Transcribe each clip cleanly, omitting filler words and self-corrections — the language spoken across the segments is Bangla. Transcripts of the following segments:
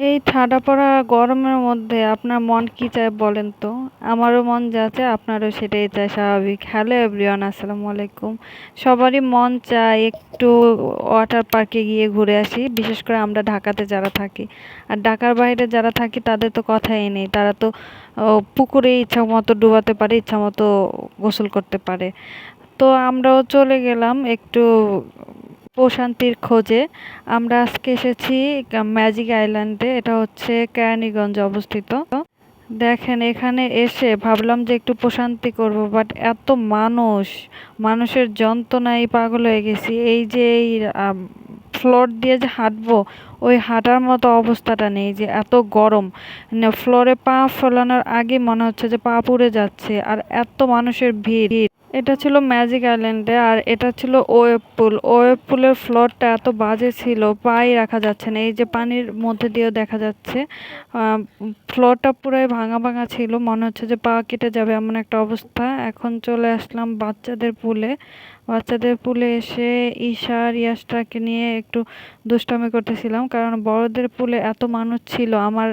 এই ঠাডা পড়া গরমের মধ্যে আপনার মন কি চায় বলেন তো? আমারও মন যা চায় আপনারও সেটাই চায় স্বাভাবিক। হ্যালো এভরিওয়ান, আসসালামু আলাইকুম। সবারই মন চায় একটু ওয়াটার পার্কে গিয়ে ঘুরে আসি, বিশেষ করে আমরা ঢাকাতে যারা থাকি। আর ঢাকার বাইরে যারা থাকি তাদের তো কথাই নেই, তারা তো পুকুরে ইচ্ছা মতো ডুবাতে পারে, ইচ্ছা মতো গোসল করতে পারে। তো আমরাও চলে গেলাম একটু প্রশান্তির খোঁজে। আমরা আজকে এসেছি ম্যাজিক আইল্যান্ডে, এটা হচ্ছে কেরানীগঞ্জে অবস্থিত। দেখেন এখানে এসে ভাবলাম যে একটু প্রশান্তি করব, বাট এত মানুষ, মানুষের যন্ত্রণায় পাগল হয়ে গেছি। এই যে এই ফ্লোর দিয়ে যে হাঁটবো, ওই হাঁটার মতো অবস্থাটা নেই, যে এত গরম। ফ্লোরে পা ফেলানোর আগে মনে হচ্ছে যে পা পুড়ে যাচ্ছে, আর এত মানুষের ভিড়। এটা ছিল ম্যাজিক আইল্যান্ডে, আর এটা ছিল ওয়েভ পুল। ওয়েভ পুলের ফ্লোরটা এত বাজে ছিল, পাই রাখা যাচ্ছে না। এই যে পানির মধ্যে দিয়েও দেখা যাচ্ছে ফ্লোরটা পুরাই ভাঙা ভাঙা ছিল, মনে হচ্ছে যে পা কেটে যাবে এমন একটা অবস্থা। এখন চলে আসলাম বাচ্চাদের পুলে। বাচ্চাদের পুলে এসে ঈশার ইয়াসটাকে নিয়ে একটু দুষ্টামি করতেছিলাম, কারণ বড়দের পুলে এত মানুষ ছিল আমার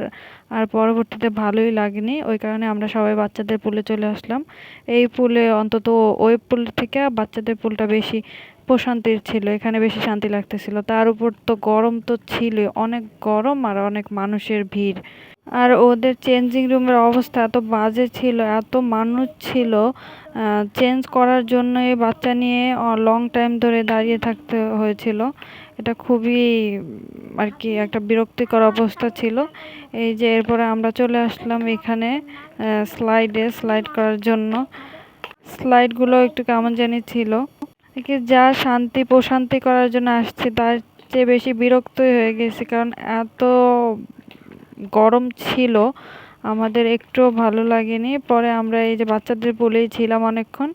আর পরবর্তীতে ভালোই লাগেনি। ওই কারণে আমরা সবাই বাচ্চাদের পুলে চলে আসলাম। এই পুলে অন্তত ওই পুল থেকে বাচ্চাদের পুলটা বেশি প্রশান্তির ছিল, এখানে বেশি শান্তি লাগতেছিল। তার উপর তো গরম তো ছিল, অনেক গরম আর অনেক মানুষের ভিড়। আর ওদের চেঞ্জিং রুমের অবস্থা এত বাজে ছিল, এত মানুষ ছিল, চেঞ্জ করার জন্য এই বাচ্চা নিয়ে লং টাইম ধরে দাঁড়িয়ে থাকতে হয়েছিল। এটা খুবই আর কি একটা বিরক্তিকর অবস্থা ছিল। এই যে এরপরে আমরা চলে আসলাম এখানে স্লাইড করার জন্য। স্লাইডগুলো একটু কেমন জানি ছিল, যা শান্তি প্রশান্তি করার জন্য আসছে তার চেয়ে বেশি বিরক্তই হয়ে গেছি, কারণ এত গরম ছিল আমাদের একটুও ভালো লাগেনি। পরে আমরা এই যে বাচ্চাদের পুলেই ছিলাম অনেকক্ষণ,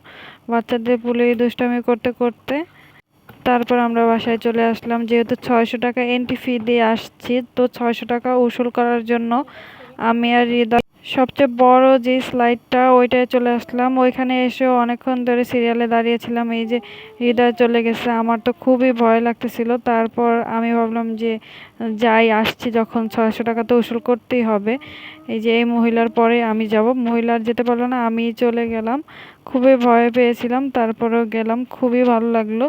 বাচ্চাদের পুলে দুষ্টামি করতে করতে তারপর আমরা বাসায় চলে আসলাম। যেহেতু 600 টাকা এন্ট্রি ফি দিয়ে আসছি, তো 600 টাকা উসুল করার জন্য আমি আর হৃদয় সবচেয়ে বড় যে স্লাইডটা ওইটায় চলে আসলাম। ওইখানে এসেও অনেকক্ষণ ধরে সিরিয়ালে দাঁড়িয়েছিলাম। এই যে হৃদয় চলে গেছে, আমার তো খুবই ভয় লাগতেছিল। তারপর আমি ভাবলাম যে যাই, আসছি যখন 600 টাকা তো উসুল করতেই হবে। এই যে এই মহিলার পরে আমি যাব, মহিলার যেতে পারলো না, আমি চলে গেলাম। খুবই ভয় পেয়েছিলাম, তারপরেও গেলাম, খুবই ভালো লাগলো।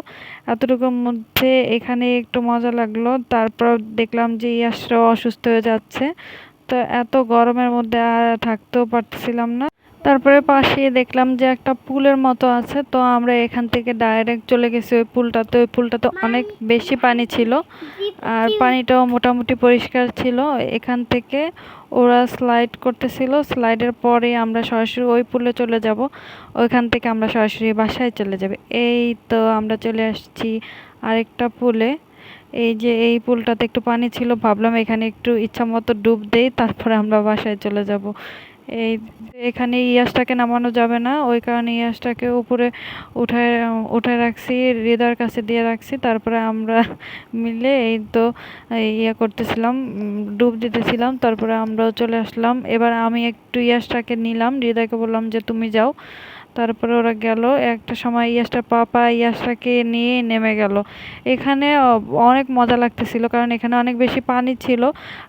এতটুকুর মধ্যে এখানে একটু মজা লাগলো। তারপর দেখলাম যে ইয়াসরাও অসুস্থ হয়ে যাচ্ছে, তো এত গরমের মধ্যে আর থাকতেও পারতেছিলাম না। তারপরে পাশে দেখলাম যে একটা পুলের মতো আছে, তো আমরা এখান থেকে ডাইরেক্ট চলে গেছি ওই পুলটাতে। ওই পুলটাতে অনেক বেশি পানি ছিল, আর পানিটাও মোটামুটি পরিষ্কার ছিল। এখান থেকে ওরা স্লাইড করতেছিল, স্লাইডের পরে আমরা সরাসরি ওই পুলে চলে যাব। ওইখান থেকে আমরা সরাসরি বাসায় চলে যাব। এই তো আমরা চলে আসছি আরেকটা পুলে। এই যে এই পুলটাতে একটু পানি ছিল, ভাবলাম এখানে একটু ইচ্ছা মতো ডুব দেই, তারপরে আমরা বাসায় চলে যাব। এই এখানে ইয়াসটাকে নামানো যাবে না, ওই কারণে ইয়াসটাকে উপরে উঠায় উঠায় রাখছি, হৃদয়ের কাছে দিয়ে রাখছি। তারপরে আমরা মিলে এই তো ইয়ে করতেছিলাম, ডুব দিতেছিলাম। তারপরে আমরাও চলে আসলাম। এবার আমি একটু ইয়াসটাকে নিলাম, হৃদয়কে বললাম যে তুমি যাও। তারপরে ওরা গেল। একটা সময় ইয়াসটার পাপা ইয়াসটাকে নিয়ে নেমে গেল। এখানে অনেক মজা লাগতেছিল, কারণ এখানে অনেক বেশি পানি ছিল,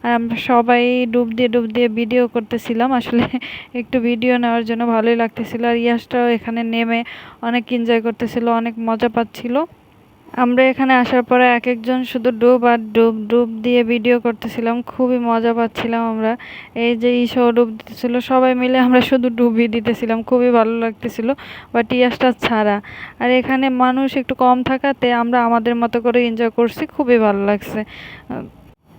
আর আমরা সবাই ডুব দিয়ে ভিডিও করতেছিলাম। আসলে একটু ভিডিও নেওয়ার জন্য ভালোই লাগতেছিল, আর ইয়াসটাও এখানে নেমে অনেক এনজয় করতেছিল, অনেক মজা পাচ্ছিল। আমরা এখানে আসার পরে এক একজন শুধু ডুব আর ডুব ডুব দিয়ে ভিডিও করতেছিলাম, খুবই মজা পাচ্ছিলাম আমরা। এই যে ঈশাও ডুব দিতেছিল, সবাই মিলে আমরা শুধু ডুবই দিতেছিলাম, খুবই ভালো লাগতেছিল, বাট ইয়াসটা ছাড়া। আর এখানে মানুষ একটু কম থাকাতে আমরা আমাদের মতো করে এনজয় করছি, খুবই ভালো লাগছে।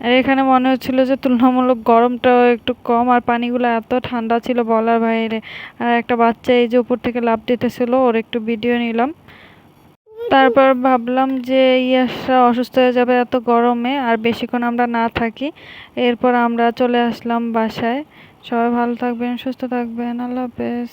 আর এখানে মনে হচ্ছিল যে তুলনামূলক গরমটাও একটু কম, আর পানিগুলো এত ঠান্ডা ছিল বলার বাইরে। আর একটা বাচ্চা এই যে উপর থেকে লাফ দিতেছিল, ওর একটু ভিডিও নিলাম। তারপর ভাবলাম যে ইয়াসরা অসুস্থ হয়ে যাবে এত গরমে, আর বেশিক্ষণ আমরা না থাকি। এরপর আমরা চলে আসলাম বাসায়। সবাই ভালো থাকবেন, সুস্থ থাকবেন, আল্লাহ হাফেজ।